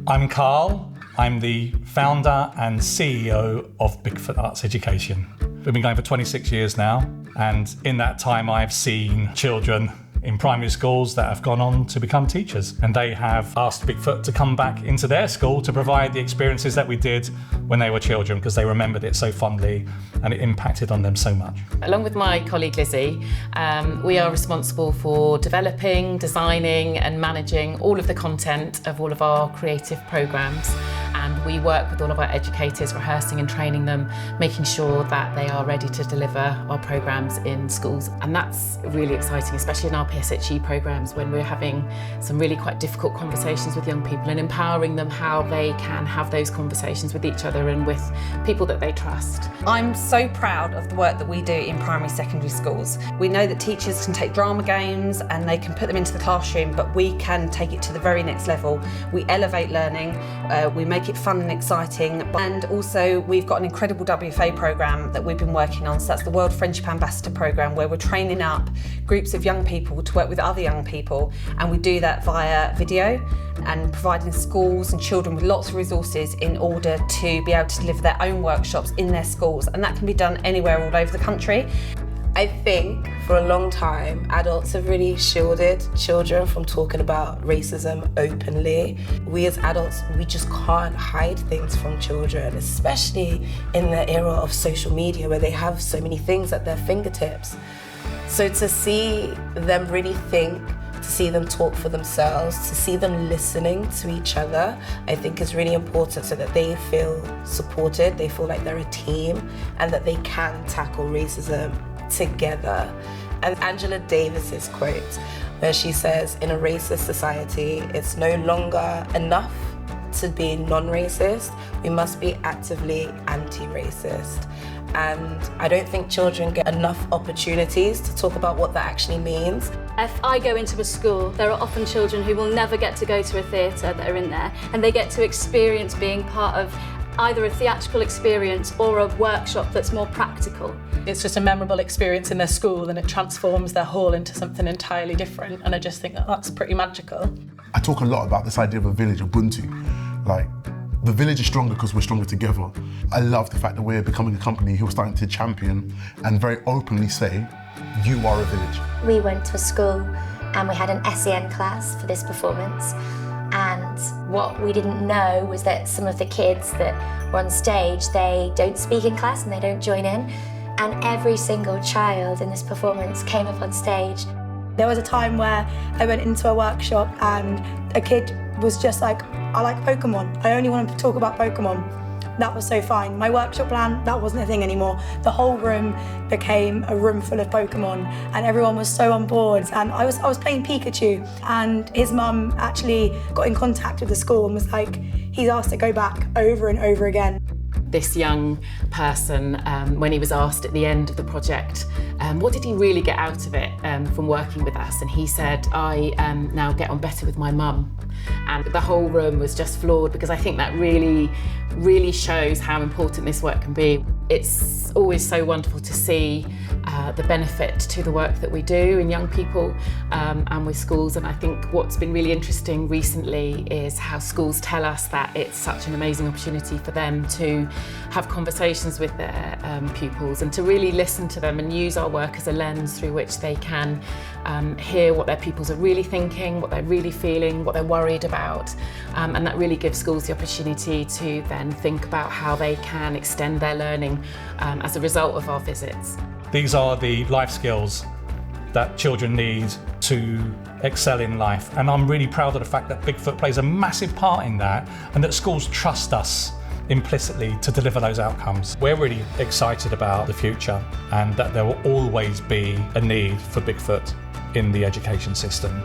I'm Carl. I'm the founder and CEO of Bigfoot Arts Education. We've been going for 26 years now, and in that time I've seen children in primary schools that have gone on to become teachers, and they have asked Bigfoot to come back into their school to provide the experiences that we did when they were children, because they remembered it so fondly and it impacted on them so much. Along with my colleague Lizzie, we are responsible for developing, designing and managing all of the content of all of our creative programmes. And we work with all of our educators, rehearsing and training them, making sure that they are ready to deliver our programmes in schools. And that's really exciting, especially in our PSHE programmes, when we're having some really quite difficult conversations with young people and empowering them how they can have those conversations with each other and with people that they trust. I'm so proud of the work that we do in primary secondary schools. We know that teachers can take drama games and they can put them into the classroom, but we can take it to the very next level. We elevate learning, we make it fun and exciting, and also we've got an incredible WFA programme that we've been working on. So that's the World Friendship Ambassador programme, where we're training up groups of young people to work with other young people, and we do that via video and providing schools and children with lots of resources in order to be able to deliver their own workshops in their schools, and that can be done anywhere all over the country. I think for a long time, adults have really shielded children from talking about racism openly. We as adults, we just can't hide things from children, especially in the era of social media where they have so many things at their fingertips. So to see them really think, to see them talk for themselves, to see them listening to each other, I think is really important, so that they feel supported, they feel like they're a team and that they can tackle racism together. And Angela Davis's quote, where she says, in a racist society, it's no longer enough to be non-racist, we must be actively anti-racist. And I don't think children get enough opportunities to talk about what that actually means. If I go into a school, there are often children who will never get to go to a theatre that are in there, and they get to experience being part of either a theatrical experience or a workshop that's more practical. It's just a memorable experience in their school, and it transforms their hall into something entirely different, and I just think that that's pretty magical. I talk a lot about this idea of a village, Ubuntu. Like, the village is stronger because we're stronger together. I love the fact that we're becoming a company who are starting to champion and very openly say, you are a village. We went to a school and we had an SEN class for this performance. And what we didn't know was that some of the kids that were on stage, they don't speak in class and they don't join in. And every single child in this performance came up on stage. There was a time where I went into a workshop and a kid was just like, I like Pokemon. I only want to talk about Pokemon. That was so fine. My workshop plan, that wasn't a thing anymore. The whole room became a room full of Pokemon and everyone was so on board. And I was playing Pikachu, and his mum actually got in contact with the school and was like, he's asked to go back over and over again. This young person, when he was asked at the end of the project, what did he really get out of it from working with us? And he said, I now get on better with my mum. And the whole room was just floored, because I think that really shows how important this work can be. It's always so wonderful to see the benefit to the work that we do in young people and with schools. And I think what's been really interesting recently is how schools tell us that it's such an amazing opportunity for them to have conversations with their pupils and to really listen to them and use our work as a lens through which they can hear what their pupils are really thinking, what they're really feeling, what they're worried about. And that really gives schools the opportunity to then think about how they can extend their learning as a result of our visits. These are the life skills that children need to excel in life. And I'm really proud of the fact that Bigfoot plays a massive part in that, and that schools trust us implicitly to deliver those outcomes. We're really excited about the future, and that there will always be a need for Bigfoot in the education system.